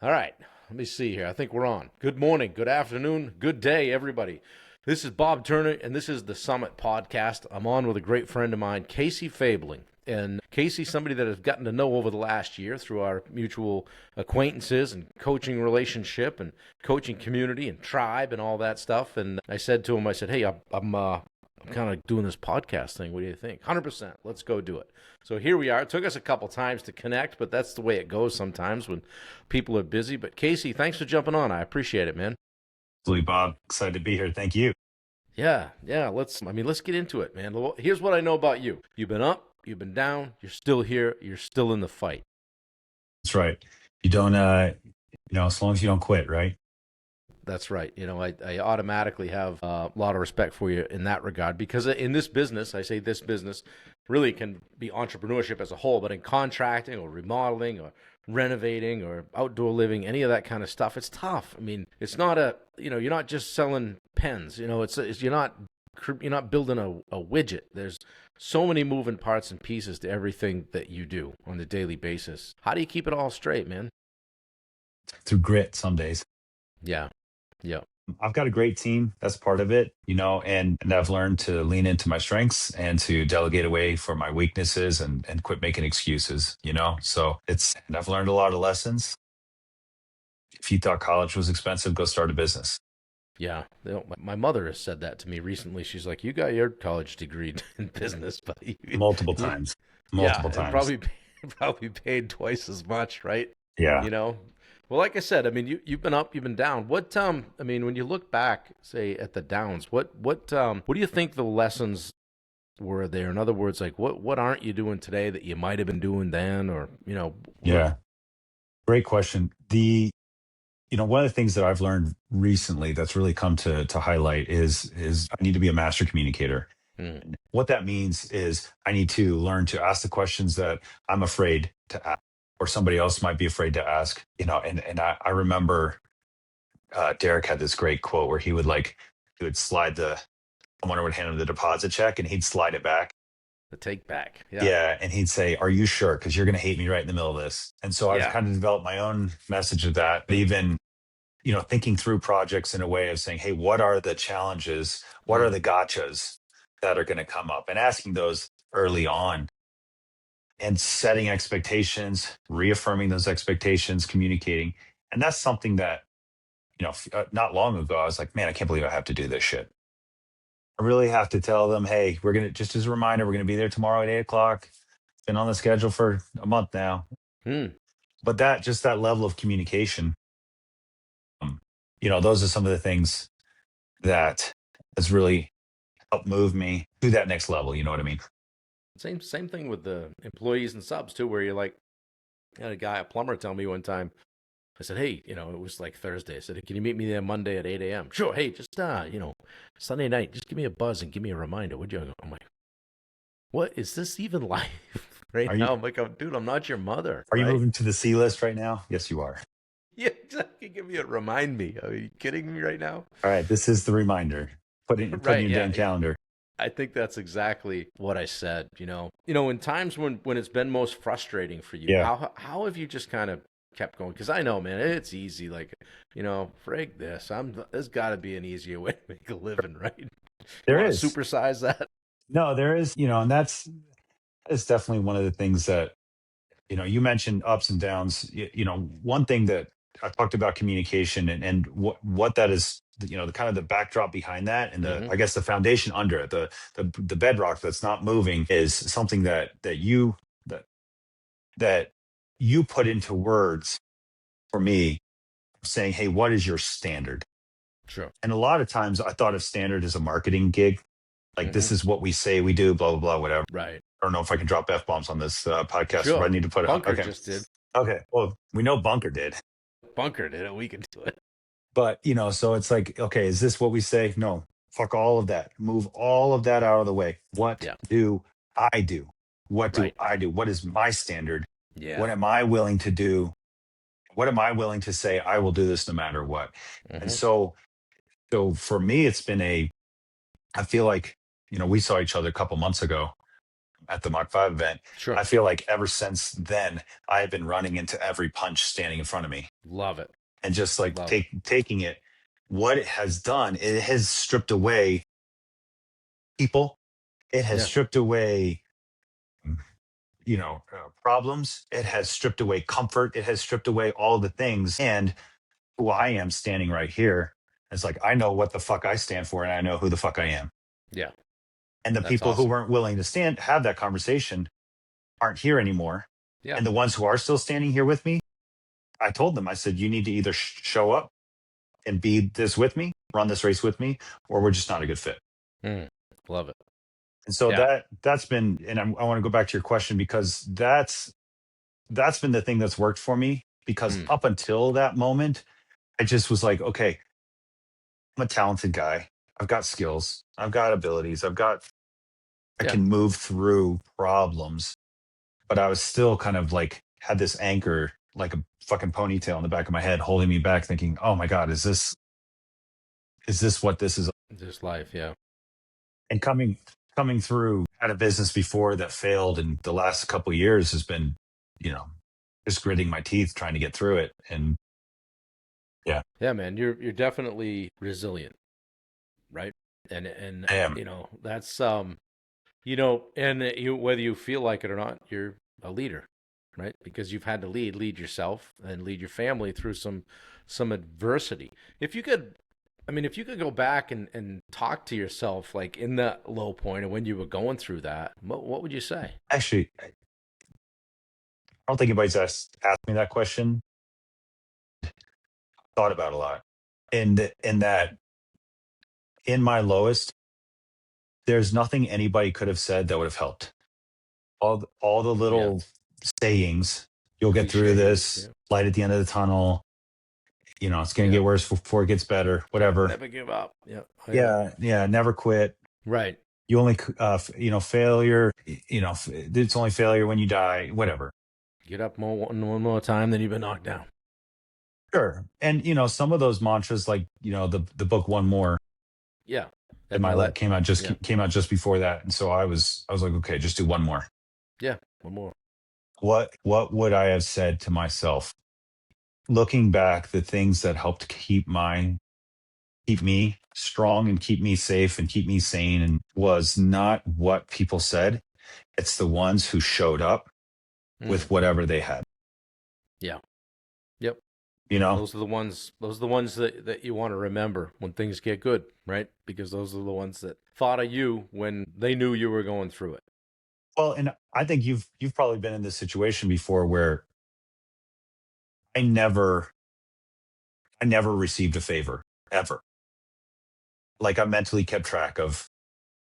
All right, let me see here. I think we're on. Good morning, good afternoon, good day, everybody. This is Bob Turner, and this is the Summit Podcast. I'm on with a great friend of mine, Casey Fabling. And Casey's somebody that I've gotten to know over the last year through our mutual acquaintances and coaching relationship and coaching community and tribe and all that stuff. And I said to him, I said, hey, I'm kind of doing this podcast thing. What do you think? 100%. Let's go do it. So here we are. It took us a couple times to connect, but that's the way it goes sometimes when people are busy. But Casey, thanks for jumping on. I appreciate it, man. Absolutely, Bob. Excited to be here. Thank you. Yeah. Let's get into it, man. Here's what I know about you. You've been up, you've been down, you're still here, you're still in the fight. That's right. You don't, as long as you don't quit, right? That's right. I automatically have a lot of respect for you in that regard because in this business, I say this business really can be entrepreneurship as a whole, but in contracting or remodeling or renovating or outdoor living, any of that kind of stuff, it's tough. I mean, it's not you're not just selling pens, you're not building a widget. There's so many moving parts and pieces to everything that you do on a daily basis. How do you keep it all straight, man? Through grit some days. Yeah. Yeah. I've got a great team. That's part of it, and I've learned to lean into my strengths and to delegate away from my weaknesses and quit making excuses, So and I've learned a lot of lessons. If you thought college was expensive, go start a business. Yeah, my mother has said that to me recently. She's like, "You got your college degree in business, but Multiple times. yeah, Multiple and times. probably paid twice as much, right? Yeah. You know, well, like I said, I mean, you've been up, you've been down. I mean, when you look back, say at the downs, what do you think the lessons were there? In other words, like what aren't you doing today that you might have been doing then, or Yeah. Great question. One of the things that I've learned recently that's really come to highlight is I need to be a master communicator. Mm, What that means is I need to learn to ask the questions that I'm afraid to ask, or somebody else might be afraid to ask. And I remember Derek had this great quote where he would slide someone would hand him the deposit check and he'd slide it back. the take back, yeah, Yeah, and he'd say, "Are you sure? Because you're going to hate me right in the middle of this." And so I've yeah, kind of developed my own message of that. But even thinking through projects in a way of saying, hey, what are the challenges? What are mm, the gotchas that are going to come up? And asking those early on and setting expectations, reaffirming those expectations, communicating. And that's something that, not long ago, I was like, man, I can't believe I have to do this shit. I really have to tell them, hey, just as a reminder, we're going to be there tomorrow at 8 o'clock. It's been on the schedule for a month now. mm. But that level of communication, um, those are some of the things that has really helped move me to that next level. You know what I mean? Same thing with the employees and subs too, where you're like, I had a plumber, tell me one time. I said, hey, it was like Thursday. I said, can you meet me there Monday at 8 a.m.? Sure. Hey, just, Sunday night, just give me a buzz and give me a reminder, would you? I'm like, what is this even life right Are you now? I'm like, dude, I'm not your mother, are you right? moving to the C list right now? Yes, you are. Yeah, exactly. Remind me. Are you kidding me right now? All right, this is the reminder. Put in Right. your Yeah. damn calendar. I think that's exactly what I said, in times when it's been most frustrating for you, Yeah, how have you just kind of kept going? Because I know, man, it's easy. Like, frig this. There's got to be an easier way to make a living, right? You there want to is. supersize that? No, there is. And that's definitely one of the things that you mentioned ups and downs. One thing that I talked about communication and what that is. The kind of the backdrop behind that, and Hmm. I guess the foundation under it, the bedrock that's not moving is something that that you put into words for me, saying, "Hey, what is your standard?" Sure. And a lot of times, I thought of standard as a marketing gig, like Hmm. this is what we say we do, blah blah blah, whatever. Right. I don't know if I can drop f bombs on this podcast, but I Sure. need to put it on. Bunker Okay, just did. okay. Well, we know Bunker did, Bunker did it. We can do it. but so it's like, okay, is this what we say? No, fuck all of that. Move all of that out of the way. What Yeah. do I do? What do Right. I do? What is my standard? What Yeah. am I willing to do? What am I willing to say? I will do this no matter what. And Hmm. so for me, I feel like, we saw each other a couple months ago at the Mach 5 event. Sure. I feel like ever since then, I've been running into every punch standing in front of me. Love it. and just like Love it. taking it. What it has done, it has stripped away people. It has Yeah. stripped away, problems. It has stripped away comfort. It has stripped away all the things. And who I am standing right here, it's like, I know what the fuck I stand for and I know who the fuck I am. Yeah. And the That's people who awesome. weren't willing to have that conversation aren't here anymore. Yeah. And the ones who are still standing here with me, I told them, I said, you need to either show up and be this with me, run this race with me, or we're just not a good fit. Mm. Love it. And so Yeah. that's been, and I want to go back to your question, because that's been the thing that's worked for me. Because Mm. up until that moment, I just was like, okay, I'm a talented guy. I've got skills. I've got abilities. I Yeah. can move through problems. But I was still kind of like, had this anchor, like a fucking ponytail in the back of my head, holding me back, thinking, oh my God, is this what this is? Just life. Yeah. And coming through, had a business before that failed, and the last couple of years has been, you know, just gritting my teeth trying to get through it. And yeah, Yeah, man. You're definitely resilient, right? And I am. that's and you, whether you feel like it or not, you're a leader, right? Because you've had to lead yourself and lead your family through some adversity. If you could, I mean, if you could go back and talk to yourself like in the low point and when you were going through that, what would you say? Actually, I don't think anybody's asked me that question. Thought about it a lot. In that, in my lowest, there's nothing anybody could have said that would have helped. All the Yeah, little sayings, you'll get through cliches. this, Yeah, light at the end of the tunnel, it's going to yeah. get worse before it gets better, whatever. Never give up. Yeah, oh, yeah. Yeah, never quit. Right. You only, failure, it's only failure when you die, whatever. Get up one more time, then you've been knocked down. Sure. And, some of those mantras, like, the book One More, Yeah. in Ed my life Milet. came out just Yeah. came out just before that. And so I was like, okay, just do one more. Yeah. One more. What would I have said to myself? Looking back, the things that helped keep me strong and keep me safe and keep me sane, and was not what people said. It's the ones who showed up Mm. with whatever they had. Yeah. Yep. You know, Those are the ones. Those are the ones that you want to remember when things get good, right? Because those are the ones that thought of you when they knew you were going through it. well, and I think you've probably been in this situation before where I never I never received a favor ever. Like, I mentally kept track of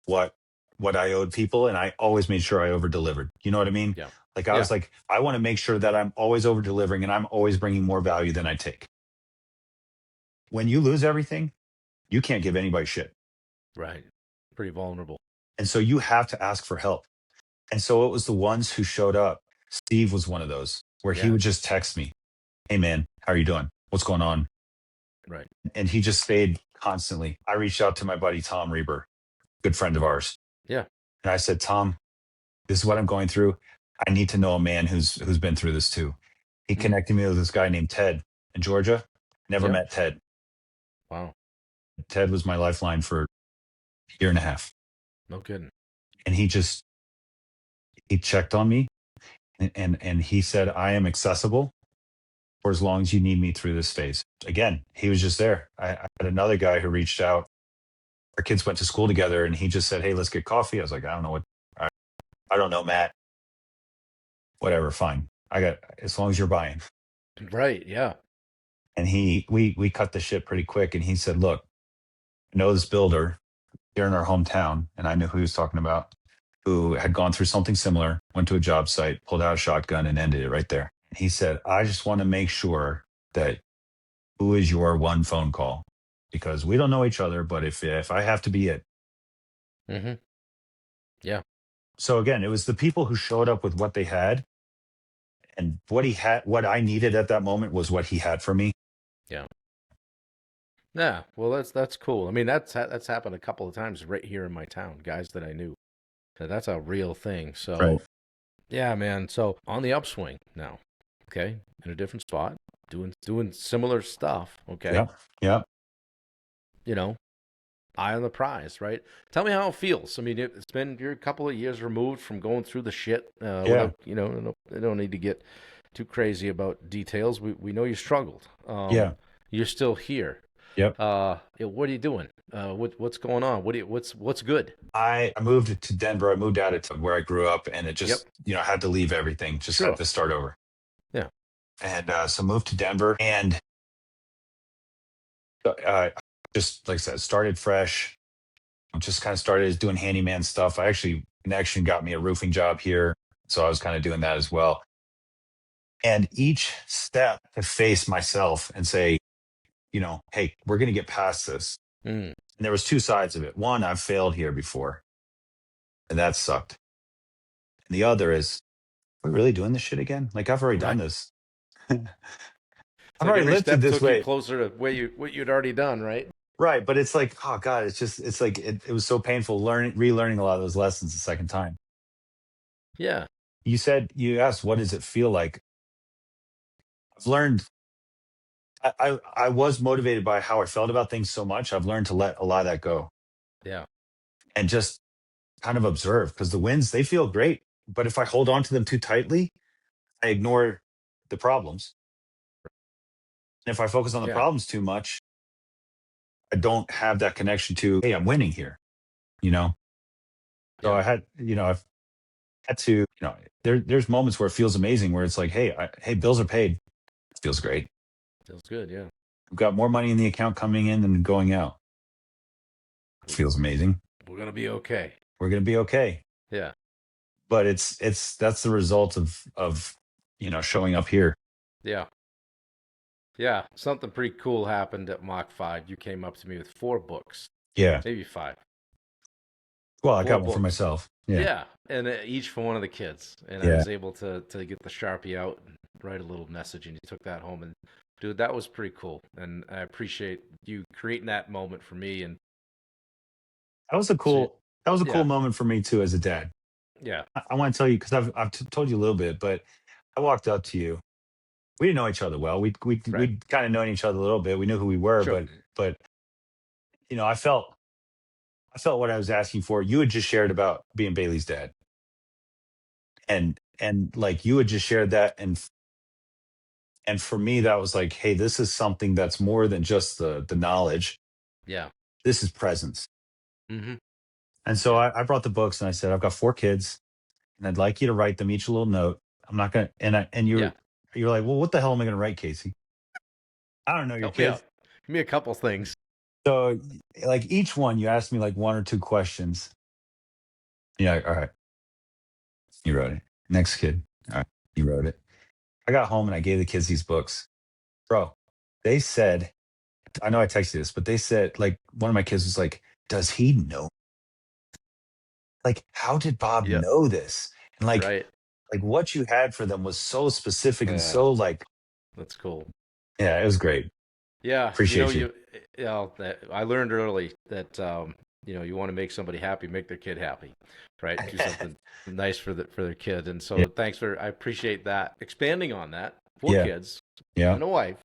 what I owed people, and I always made sure I over delivered. You know what I mean? Yeah. Like, I Yeah. was like, I want to make sure that I'm always over delivering and I'm always bringing more value than I take. When you lose everything, you can't give anybody shit. Right. Pretty vulnerable. And so you have to ask for help. And so it was the ones who showed up. Steve was one of those where he Yeah. would just text me, hey man, how are you doing? What's going on? Right. And he just stayed constantly. I reached out to my buddy Tom Reber, good friend of ours. Yeah. And I said, Tom, this is what I'm going through. I need to know a man who's been through this too. He Mm. connected me with this guy named Ted in Georgia. Never Yeah. met Ted. Wow. Ted was my lifeline for a year and a half. No kidding. And he checked on me, and he said, I am accessible for as long as you need me through this phase. Again, he was just there. I had another guy who reached out. Our kids went to school together, and he just said, hey, let's get coffee. I was like, I don't know I don't know, Matt. Whatever, fine. I got, as long as you're buying. Right. Yeah. And we cut the shit pretty quick. And he said, look, I know this builder here in our hometown, and I knew who he was talking about, who had gone through something similar, went to a job site, pulled out a shotgun, and ended it right there. He said, I just want to make sure that who is your one phone call, because we don't know each other, but if I have to be it. Mm-hmm. Yeah. So again, it was the people who showed up with what they had, and what I needed at that moment was what he had for me. Yeah. Yeah. Well, that's cool. I mean, that's happened a couple of times right here in my town. Guys that I knew. That's a real thing. So Right. yeah, man. So on the upswing now. Okay, in a different spot. doing similar stuff. Okay, Yep. Yep. you know, eye on the prize, right? Tell me how it feels. I mean, you're a couple of years removed from going through the shit. Yeah. Without I don't need to get too crazy about details. We know you struggled. Yeah. You're still here. Yep. What are you doing? What's going on? What's good? I moved to Denver. I moved out of where I grew up, and it Yep. just, I had to leave everything, just had Sure. to start over. Yeah. And so moved to Denver, and just like I said, started fresh. Just kind of started doing handyman stuff. I actually connection got me a roofing job here, so I was kind of doing that as well. And each step to face myself and say, hey, we're going to get past this. Mm, And there was two sides of it. One, I've failed here before, and that sucked. And the other is, are we really doing this shit again? Like, I've already done right. this. It's I've like already every lifted step this took you weight. closer to what you'd already done, right? Right. But it's like, oh God, it's like, it was so painful relearning a lot of those lessons the second time. Yeah. You asked, what does it feel like? I've learned, I was motivated by how I felt about things so much. I've learned to let a lot of that go Yeah. and just kind of observe, because the wins, they feel great. But if I hold on to them too tightly, I ignore the problems. And if I focus on the Yeah. problems too much, I don't have that connection to, hey, I'm winning here, you know? So Yeah. I've had to, there's moments where it feels amazing, where it's like, hey, hey, bills are paid. It feels great. Feels good. Yeah. We've got more money in the account coming in than going out. It We- feels amazing. We're gonna be okay. We're going to be okay. Yeah. But that's the result of, showing up here. Yeah. Yeah. Something pretty cool happened at Mach 5. You came up to me with 4 books, Yeah. maybe 5. Well, I Four got one for books. myself. Yeah. Yeah, and each for one of the kids. And I Yeah. was able to get the Sharpie out and write a little message, and you took that home. And dude, that was pretty cool. And I appreciate you creating that moment for me. And That was a so, cool, that was a cool yeah, moment for me too, as a dad. yeah, I want to tell you, because I've told you a little bit, but I walked up to you. We didn't know each other well. right, We'd kind of known each other a little bit. We knew who we were, sure, but I felt what I was asking for. You had just shared about being Bailey's dad, and like you had just shared that, and for me that was like, hey, this is something that's more than just the knowledge. yeah, This is presence. mm-hmm, And so yeah, I brought the books and I said, I've got 4 kids, and I'd like you to write them each a little note. I'm not gonna, and yeah. you're like, well, what the hell am I gonna write, Casey? I don't know your Help me kids. out. Give me a couple things. So like each one, you asked me like 1 or 2 questions. Yeah, all right, you wrote it. Next kid, all right, you wrote it. I got home and I gave the kids these books. Bro, they said, I know I texted this, but they said, like, one of my kids was like, does he know? Like, how did Bob Yeah, know this? And right. like what you had for them was so specific and Yeah, so like, that's cool. yeah, it was great. Yeah, Appreciate you. I learned early that you want to make somebody happy, make their kid happy, right? Do something nice for their kid. And Yeah, so I appreciate that. Expanding on that, 4 yeah, kids yeah, and a wife,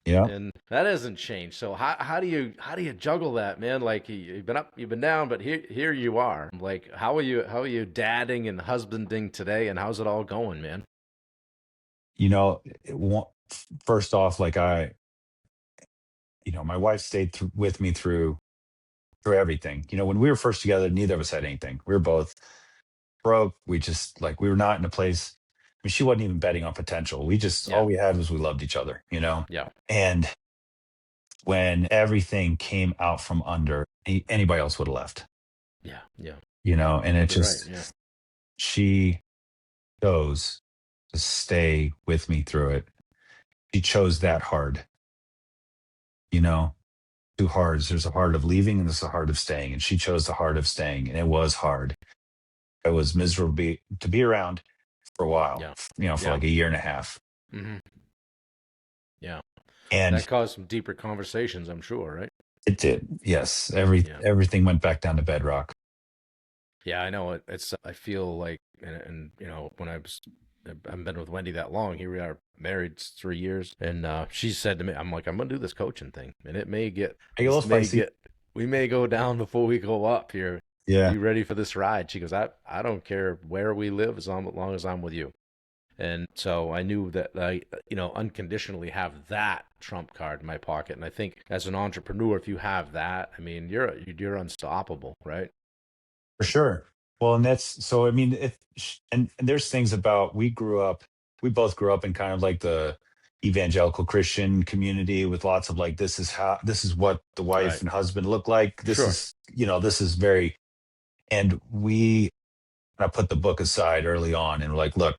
yeah. and that hasn't changed. So how do you juggle that, man? Like you've been up, you've been down, but here you are. Like how are you dadding and husbanding today, and how's it all going, man? You know, first off, like my wife stayed with me through everything. When we were first together, neither of us had anything. We were both broke. We just like we were not in a place. I mean, she wasn't even betting on potential. We just Yeah, all we had was we loved each other. yeah, And when everything came out from under, anybody else would have left. yeah, yeah. And it You're right. just Yeah, she chose to stay with me through it. She chose that hard, you know, 2 hards. There's a hard of leaving and there's a hard of staying. And she chose the hard of staying. And it was hard. It was miserable to be around for a while, yeah, for yeah. like a year and a half. Hmm. Yeah. That And caused some deeper conversations, I'm sure, right? it did. Yes. Yeah. Everything went back down to bedrock. Yeah, I know it. I feel like, and when I was I've been with Wendy that long. Here we are, married 3 years, and she said to me, "I'm like, I'm gonna do this coaching thing, and I get a little this may spicy. get, we may go down before we go up here. Are Yeah, you ready for this ride?" She goes, I don't care where we live long as I'm with you." And so I knew that I, unconditionally have that trump card in my pocket. And I think as an entrepreneur, if you have that, I mean, you're unstoppable, right? for sure. Well, and that's so. I mean, if and there's things about we both grew up in kind of like the evangelical Christian community with lots of like, this is what the wife Right. and husband look like. This Sure. is, this is very, and I put the book aside early on and we're like, look,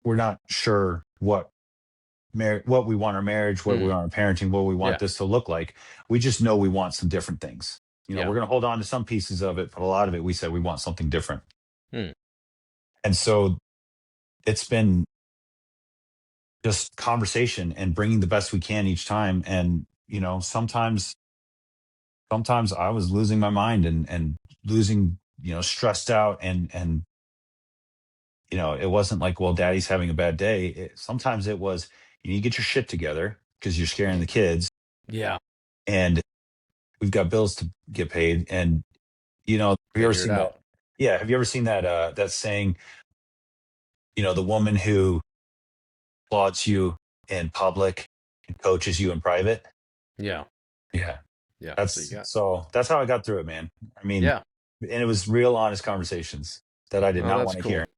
we're not sure what we want our marriage, what we Mm. want our parenting, what we want Yeah. this to look like. We just know we want some different things. Yeah. We're going to hold on to some pieces of it, but a lot of it, we said we want something different. Mm. And so it's been just conversation and bringing the best we can each time. And, sometimes I was losing my mind and losing, stressed out and, it wasn't like, well, daddy's having a bad day. Sometimes it was, you need to get your shit together because you're scaring the kids Yeah. and we've got bills to get paid. And, have you ever Figure it seen that? out. Yeah. Have you ever seen that saying, the woman who applauds you in public and coaches you in private? Yeah. Yeah. Yeah. So you got, That's how I got through it, man. I mean, yeah. and it was real honest conversations that I did Oh, not that's want to hear. cool.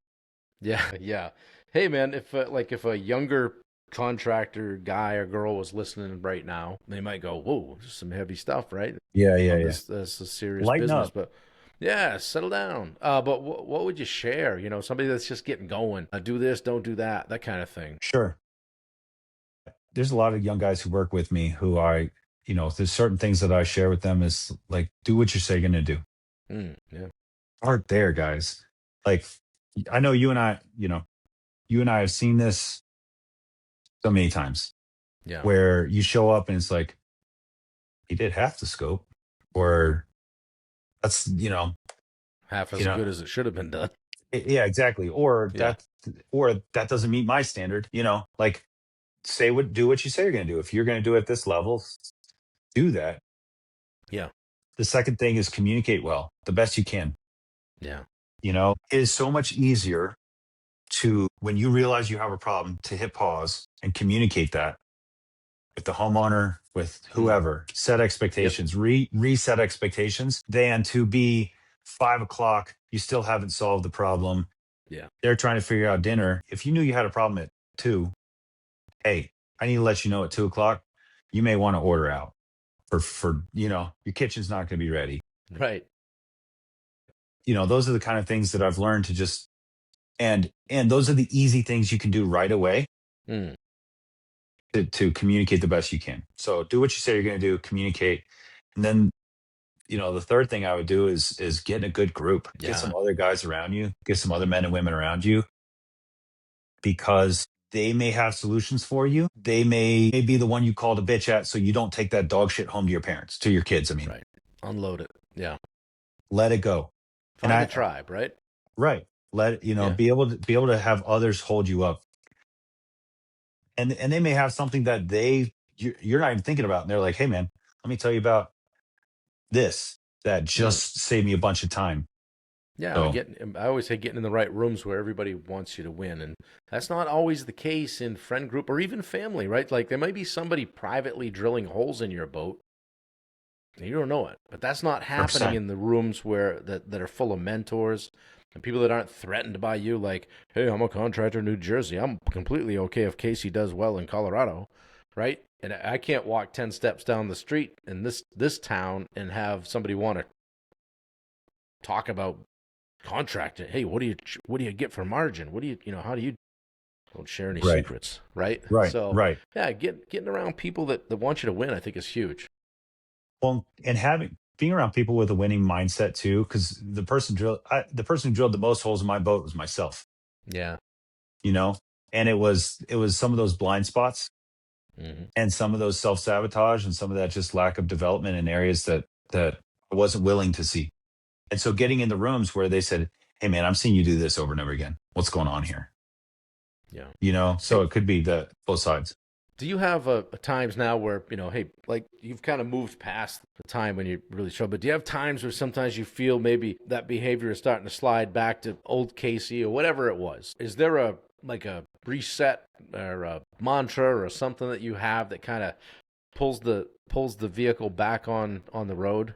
Yeah. Yeah. Hey, man, if a younger contractor guy or girl was listening right now, they might go, "Whoa, this is some heavy stuff, right? Yeah. Yeah. Yeah. This is serious Lighten business." up. But yeah, settle down. But what would you share? Somebody that's just getting going. Do this, don't do that, that kind of thing. Sure. There's a lot of young guys who work with me who there's certain things that I share with them is like, do what you say you're going to do. Yeah. Start there, guys. Like, I know you and I have seen this so many times Yeah. where you show up and it's like, he did half the scope, or that's, Half you as know, good as it should have been done. yeah, exactly. Yeah. Or that doesn't meet my standard, like do what you say you're going to do. If you're going to do it at this level, do that. Yeah. The second thing is communicate well, the best you can. Yeah. It is so much easier to, when you realize you have a problem, to hit pause and communicate that with the homeowner, with Mm. whoever, set Yep. expectations, reset expectations, than to be 5 o'clock, you still haven't solved the problem. Yeah. They're trying to figure out dinner. If you knew you had a problem at 2, hey, I need to let you know at 2 o'clock, you may want to order out your kitchen's not going to be ready. Right. Those are the kind of things that I've learned to just, and those are the easy things you can do right away Mm. to communicate the best you can. So do what you say you're going to do, communicate. And then, the third thing I would do is get in a good group, get Yeah. some other guys around you, get some other men and women around you, because they may have solutions for you. They may be the one you call a bitch at, so you don't take that dog shit home to your parents, to your kids. I mean, Right. Unload it. Yeah. let it go. And Find a tribe, right? right, Yeah. be able to have others hold you up, and they may have something that you're not even thinking about, and they're like, hey man, let me tell you about this that Mm. just saved me a bunch of time. Yeah, So I always say getting in the right rooms where everybody wants you to win, and that's not always the case in friend group or even family, right? Like there might be somebody privately drilling holes in your boat, and you don't know it, but that's not happening 100%. in the rooms that are full of mentors and people that aren't threatened by you. Like, hey, I'm a contractor in New Jersey. I'm completely okay if Casey does well in Colorado, right? And I can't walk 10 steps down the street in this town and have somebody want to talk about contracting. Hey, what do you get for margin? What do how do you don't share any Right, secrets, right? right, So right. yeah, getting around people that want you to win, I think is huge. Well, and having being around people with a winning mindset too, because the person who drilled the most holes in my boat was myself. Yeah. You know, and it was some of those blind spots Hmm. and some of those self sabotage and some of that just lack of development in areas that I wasn't willing to see. And so getting in the rooms where they said, hey man, I'm seeing you do this over and over again. What's going on here? Yeah. So it could be the both sides. Do you have times now where, hey, like you've kind of moved past the time when you really show, but do you have times where sometimes you feel maybe that behavior is starting to slide back to old Casey or whatever it was? Is there a reset or a mantra or something that you have that kind of pulls the vehicle back on the road?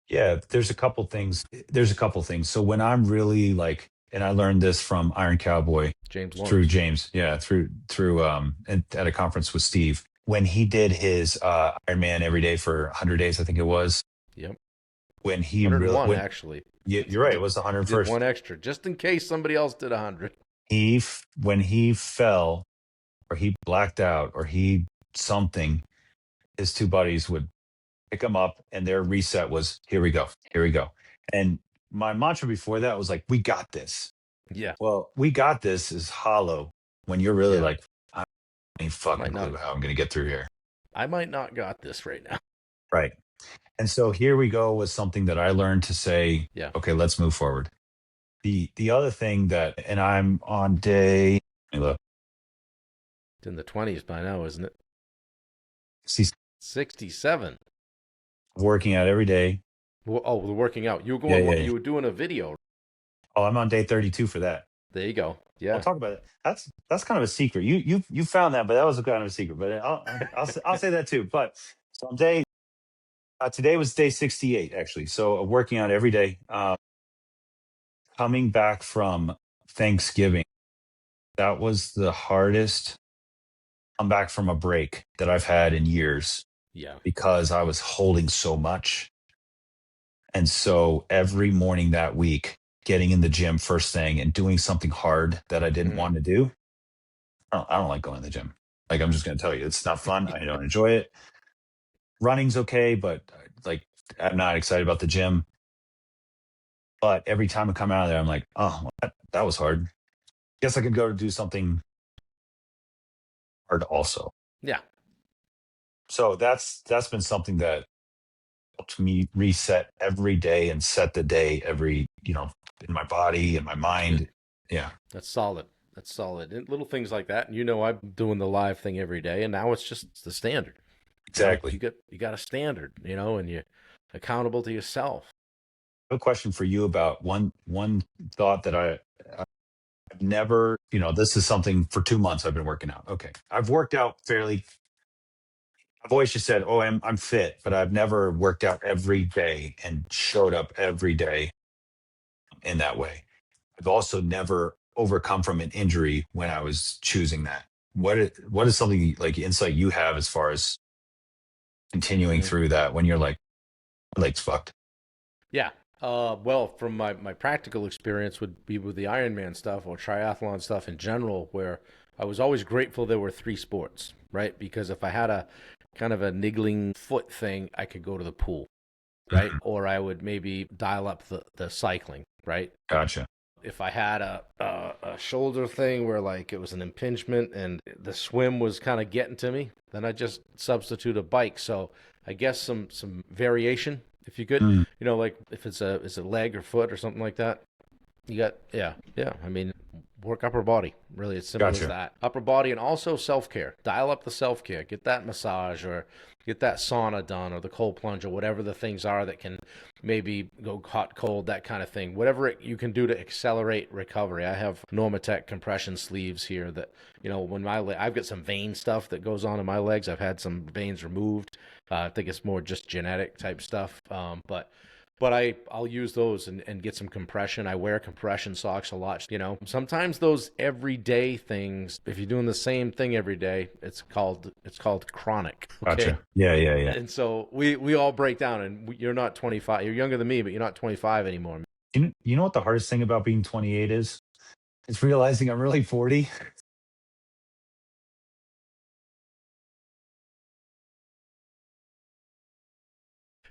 Yeah, there's a couple things. There's a couple things. So when I'm really like, and I learned this from Iron Cowboy James through Lawrence. James, yeah, through at a conference with Steve when he did his Iron Man every day for 100 days, I think it was. Yep. When he really 101 when actually. you're right, it was the He did 101st. one extra just in case somebody else did 100. When he fell or he blacked out or he something, his two buddies would pick him up and their reset was here we go, here we go. And my mantra before that was like, we got this. Yeah. Well, we got this is hollow when you're really Yeah. like, I don't have any fucking Might not. clue how I'm going to get through here. I might not got this right now. Right. And so here we go was something that I learned to say, Yeah. okay, let's move forward. The other thing that, and I'm on day, let me look, It's in the 20s by now, isn't it? see, 67. working out every day. Oh, the working out. You were Yeah, going. yeah, yeah. You were doing a video. Oh, I'm on day 32 for that. There you go. I'll Yeah. talk about it. That's kind of a secret. You found that, but that was a kind of a secret. But I'll say that too. But so today was day 68 actually. So working out every day. Coming back from Thanksgiving, that was the hardest come back from a break that I've had in years Yeah. because I was holding so much. And so every morning that week, getting in the gym first thing and doing something hard that I didn't want to do. I don't like going to the gym. Like, I'm just going to tell you, it's not fun. I don't enjoy it. Running's okay, but like, I'm not excited about the gym. But every time I come out of there, I'm like, oh, well, that was hard. Guess I could go to do something hard also. Yeah. So that's been something that helped me reset every day and set the day in my body and my mind. Good. Yeah. That's solid. That's solid. And little things like that. And I'm doing the live thing every day, and now it's just the standard. Exactly. You got a standard, and you're accountable to yourself. I have a question for you about one thought that I've never, this is something for 2 months I've been working out. Okay. I've worked out fairly. I've always just said, oh, I'm fit, but I've never worked out every day and showed up every day in that way. I've also never overcome from an injury when I was choosing that. What is something like insight you have as far as continuing through that when you're like, my leg's fucked? Yeah. Well, from my practical experience would be with the Ironman stuff or triathlon stuff in general, where I was always grateful there were 3 sports, right? Because if I had a kind of a niggling foot thing, I could go to the pool, right? Or I would maybe dial up the cycling, right? Gotcha. If I had a shoulder thing where like it was an impingement and the swim was kind of getting to me, then I just substitute a bike. So I guess some variation, if you could, like if it's a leg or foot or something like that. You got yeah. I mean, work upper body. Really, it's simple as that. Upper body and also self-care. Dial up the self-care. Get that massage or get that sauna done or the cold plunge or whatever the things are that can maybe go hot, cold, that kind of thing. Whatever you can do to accelerate recovery. I have Normatec compression sleeves here that, when I've got some vein stuff that goes on in my legs. I've had some veins removed. I think it's more just genetic type stuff. But I'll use those and get some compression. I wear compression socks a lot. Sometimes those everyday things, if you're doing the same thing every day, it's called chronic. Okay? Gotcha. Yeah. And so we all break down. And you're not 25. You're younger than me, but you're not 25 anymore. You know what the hardest thing about being 28 is? It's realizing I'm really 40.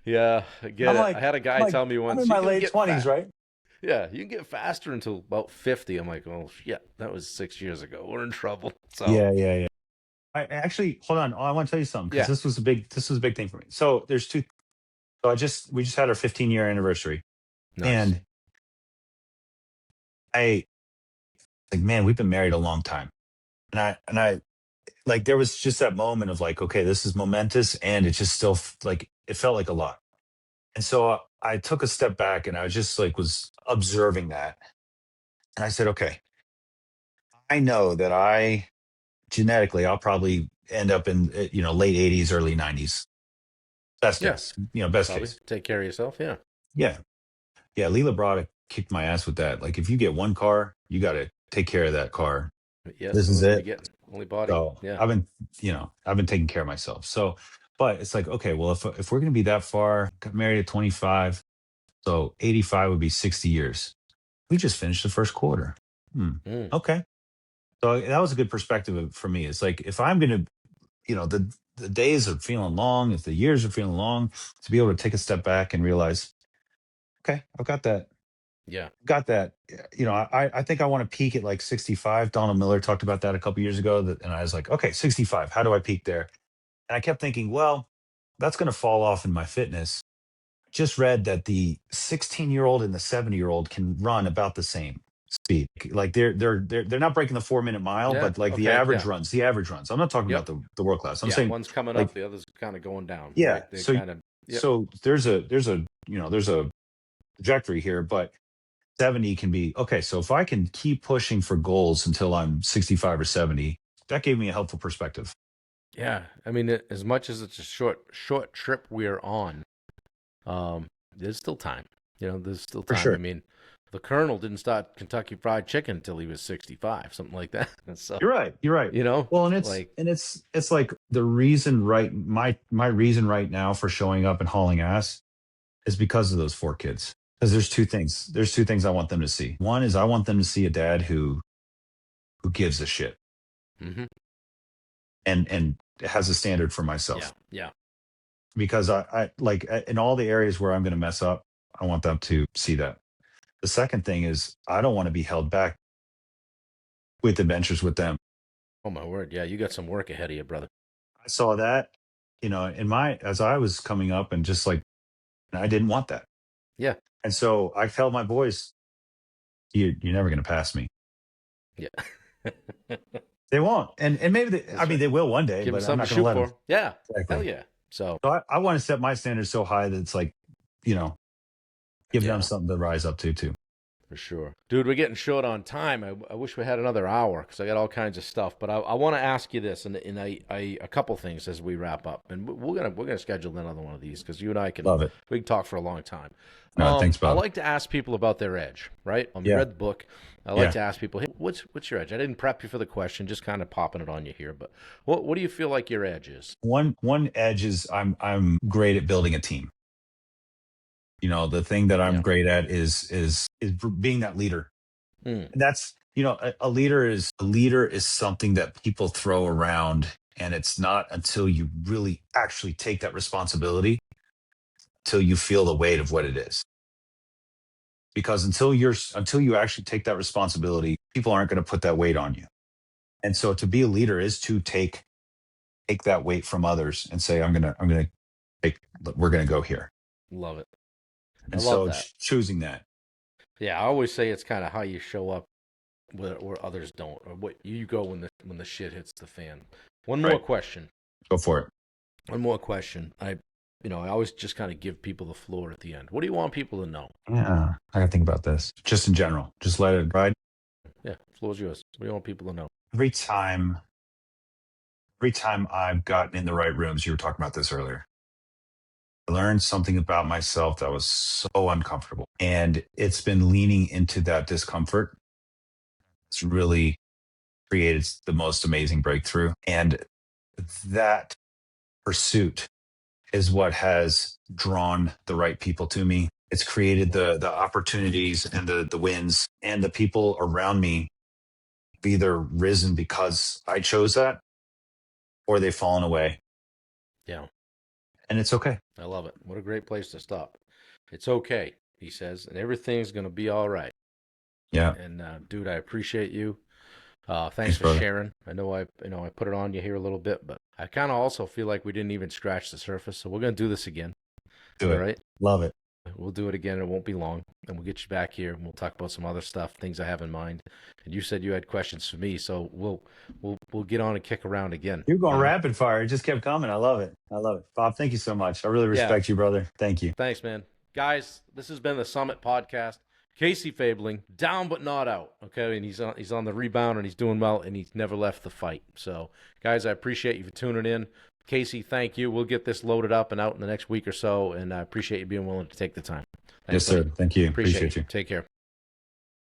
Yeah, I get it. I had a guy tell me once. I'm in my late 20s, right? Yeah, you can get faster until about 50. I'm like, oh, shit, that was 6 years ago. We're in trouble. So Yeah. I actually, hold on. I want to tell you something because this was a big thing for me. So there's two. So we just had our 15-year anniversary. nice. And I like, man, we've been married a long time. And I like, there was just that moment of like, okay, this is momentous. And it just still like, it felt like a lot. And so I took a step back and I was just like, was observing that. And I said, okay, I know that genetically, I'll probably end up in, late 80s, early 90s. Best Yeah, case, best probably case. take care of yourself. Yeah. Yeah. Yeah. Leela Brada kicked my ass with that. Like, if you get one car, you got to take care of that car. Yes, This only is one you it. get, only body. So Yeah. I've been taking care of myself. So, but it's like, okay, well, if we're going to be that far, got married at 25, so 85 would be 60 years. We just finished the first quarter. Mm. Okay. So that was a good perspective for me. It's like, if I'm going to, the days are feeling long, if the years are feeling long, to be able to take a step back and realize, okay, I've got that. Yeah. Got that. I think I want to peak at like 65. Donald Miller talked about that a couple years ago. And I was like, okay, 65. How do I peak there? And I kept thinking, well, that's going to fall off in my fitness. Just read that the 16-year-old and the 70-year-old can run about the same speed. Like, they're not breaking the 4-minute mile, Yeah. but like Okay. Yeah. the average runs. I'm not talking about Yep. the world class. I'm Yeah. saying, One's coming like, up, the other's kind of going down, yeah. right? They kind of, yep. So there's a trajectory here, but 70 can be okay. So if I can keep pushing for goals until I'm 65 or 70, that gave me a helpful perspective. Yeah. I mean, as much as it's a short trip we're on, um, there's still time. There's still For time. I sure. mean, the Colonel didn't start Kentucky Fried Chicken until he was 65, something like that. And so, You're right. You're right. Well, and like, it's like the reason, right? My reason right now for showing up and hauling ass is because of those 4 kids. Because there's two things. There's two things I want them to see. One is I want them to see a dad who gives a shit hmm and has a standard for yeah, myself. yeah, Because I like, in all the areas where I'm going to mess up, I want them to see that. The second thing is I don't want to be held back with adventures with them. oh my word, yeah, you got some work ahead of you, brother. I saw that, as I was coming up, and just like, I didn't want that. Yeah, And so I tell my boys, you're never going to pass me. yeah. They won't. And maybe Right. they will one day, Give them but I'm something not to going to shoot let them. for. Yeah, hell Exactly. yeah. So, So I want to set my standards so high that it's like, you know, give them yeah, something to rise up to too. for sure. Dude, we're getting short on time. I wish we had another hour because I got all kinds of stuff. But I want to ask you this, and a couple things as we wrap up, and we're gonna schedule another one of these because you and I can Love it. we can talk for a long time. No, thanks, I Bob. like to ask people about their edge, right? You Yeah. read the book. I like Yeah. to ask people, hey, what's your edge? I didn't prep you for the question, just kind of popping it on you here. But what do you feel like your edge is? One edge is I'm great at building a team. The thing that I'm Yeah. great at is being that leader. Mm, And that's, a leader is something that people throw around, and it's not until you really actually take that responsibility till you feel the weight of what it is. Because until you actually take that responsibility, people aren't going to put that weight on you. And so to be a leader is to take that weight from others and say, I'm gonna take we're gonna go here. love it. I And love so that. choosing that. Yeah, I always say it's kind of how you show up where others don't, or what you go when the shit hits the fan. One more Right. question. Go for it. One more question. I always just kind of give people the floor at the end. What do you want people to know? Yeah. I gotta think about this. Just in general. Just let it ride. Yeah, floor's yours. What do you want people to know? Every time I've gotten in the right rooms, you were talking about this earlier. I learned something about myself that was so uncomfortable. And it's been leaning into that discomfort. It's really created the most amazing breakthrough. And that pursuit is what has drawn the right people to me. It's created the opportunities and the wins, and the people around me have either risen because I chose that, or they've fallen away. Yeah, And it's okay. I love it. What a great place to stop. It's okay, he says, and everything's gonna be all right. Yeah. And dude, I appreciate you. Thanks Thanks, for brother. sharing. I know I put it on you here a little bit, but I kind of also feel like we didn't even scratch the surface. So we're gonna do this again. Do All it. right. Love it. We'll do it again. It won't be long, and we'll get you back here, and we'll talk about some other stuff, things I have in mind. And you said you had questions for me, so we'll get on and kick around again. You're going rapid fire. It just kept coming. I love it. I love it. Bob, thank you so much. I really Yeah. respect you, brother. Thank you. Thanks, man. Guys, this has been the Summit Podcast. Casey Fabling, down but not out. Okay, and he's on the rebound, and he's doing well, and he's never left the fight. So, guys, I appreciate you for tuning in. Casey, thank you. We'll get this loaded up and out in the next week or so, and I appreciate you being willing to take the time. Thanks, Yes, sir. buddy. Thank you. Appreciate you. Take care.